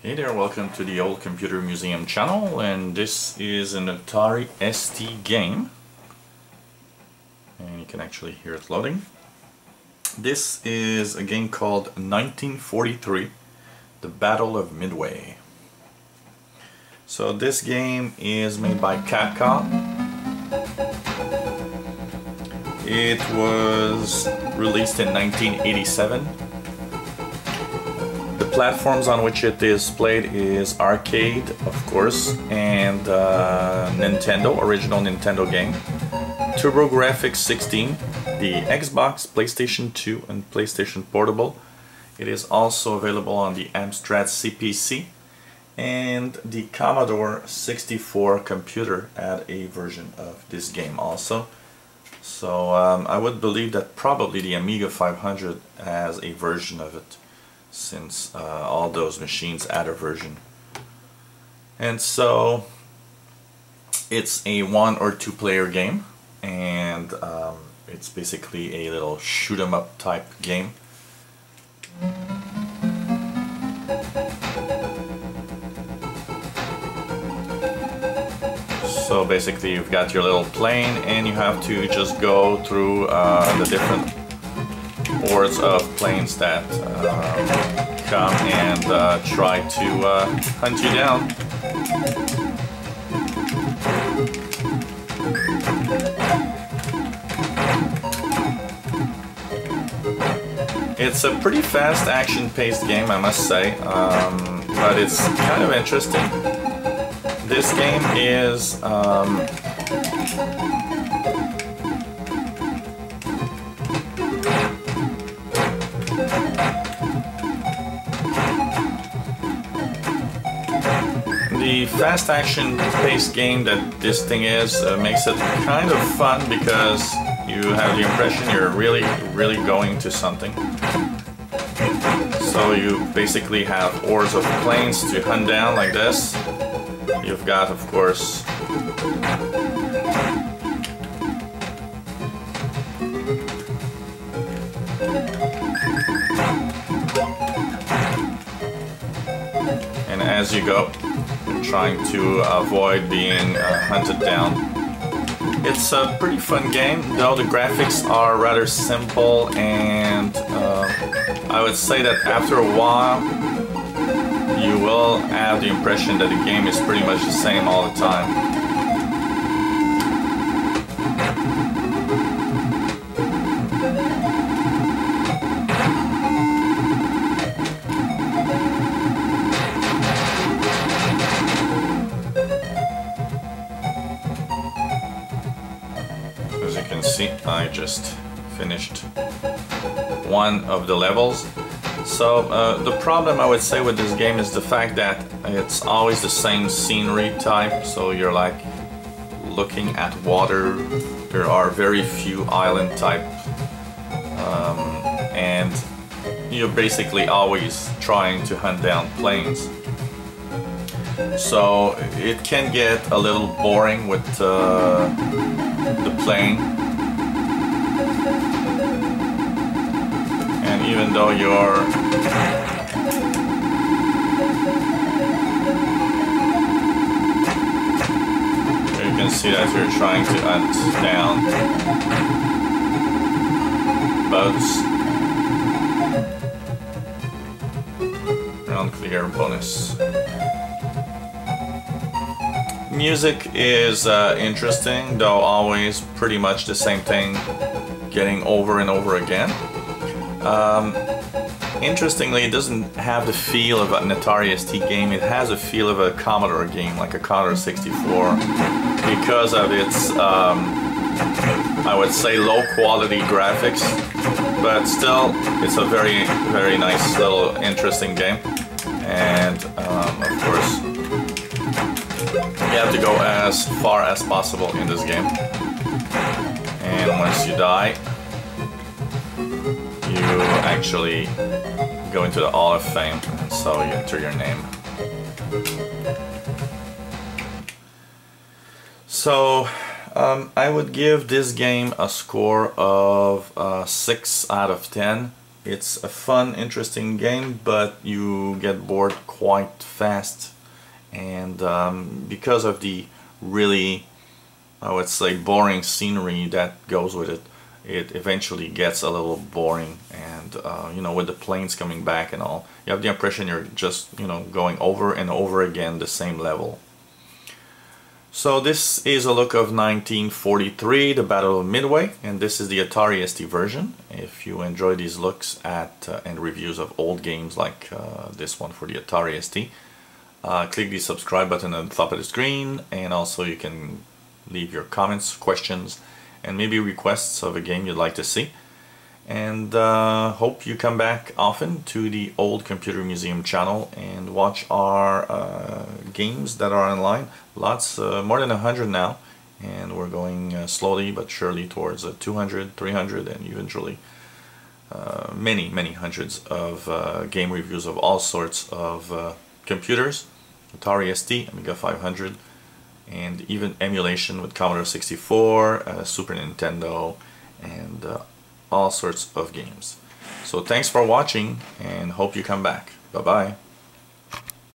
Hey there, welcome to the Old Computer Museum channel, and this is an Atari ST game, and you can actually hear it loading. This is a game called 1943, The Battle of Midway. So this game is made by Capcom. It was released in 1987. The platforms on which it is played is arcade, of course, and Nintendo, original Nintendo game. TurboGrafx 16, the Xbox, PlayStation 2 and PlayStation Portable. It is also available on the Amstrad CPC, and the Commodore 64 computer had a version of this game also. So I would believe that probably the Amiga 500 has a version of it, since all those machines add a version. And so it's a 1 or 2 player game, and it's basically a little shoot 'em up type game. So basically you've got your little plane and you have to just go through the different hordes of planes that come and try to hunt you down. It's a pretty fast action-paced game, I must say, but it's kind of interesting. This game is the fast action-paced game that this thing is makes it kind of fun, because you have the impression you're really going to something. So you basically have hordes of planes to hunt down like this. You've got, of course, and as you go, you're trying to avoid being hunted down. It's a pretty fun game, though the graphics are rather simple, and I would say that after a while you will have the impression that the game is pretty much the same all the time. As you can see, I just finished one of the levels. So the problem I would say with this game is the fact that it's always the same scenery type, so you're like looking at water. There are very few island type, and you're basically always trying to hunt down planes. So it can get a little boring with the plane. And even though you're you can see that you're trying to hunt down boats. Round clear bonus. Music is interesting, though always pretty much the same thing, getting over and over again. Interestingly, it doesn't have the feel of an Atari ST game. It has a feel of a Commodore game, like a Commodore 64, because of its, I would say, low quality graphics, but still, it's a very nice little interesting game. And of course, you have to go as far as possible in this game, and once you die, you actually go into the Hall of Fame, and so you enter your name. So I would give this game a score of 6 out of 10. It's a fun, interesting game, but you get bored quite fast, and because of the really, I would say, boring scenery that goes with it, it eventually gets a little boring. And you know, with the planes coming back and all, you have the impression you're just, you know, going over and over again the same level. So this is a look of 1943, the Battle of Midway, and this is the Atari ST version. If you enjoy these looks at and reviews of old games like this one for the Atari ST, click the subscribe button on the top of the screen, and also you can leave your comments, questions, and maybe requests of a game you'd like to see. And hope you come back often to the Old Computer Museum channel and watch our games that are online. Lots, more than 100 now, and we're going slowly but surely towards 200, 300, and eventually many hundreds of game reviews of all sorts of computers, Atari ST, Amiga 500, and even emulation with Commodore 64, Super Nintendo, and all sorts of games. So thanks for watching, and hope you come back. Bye bye.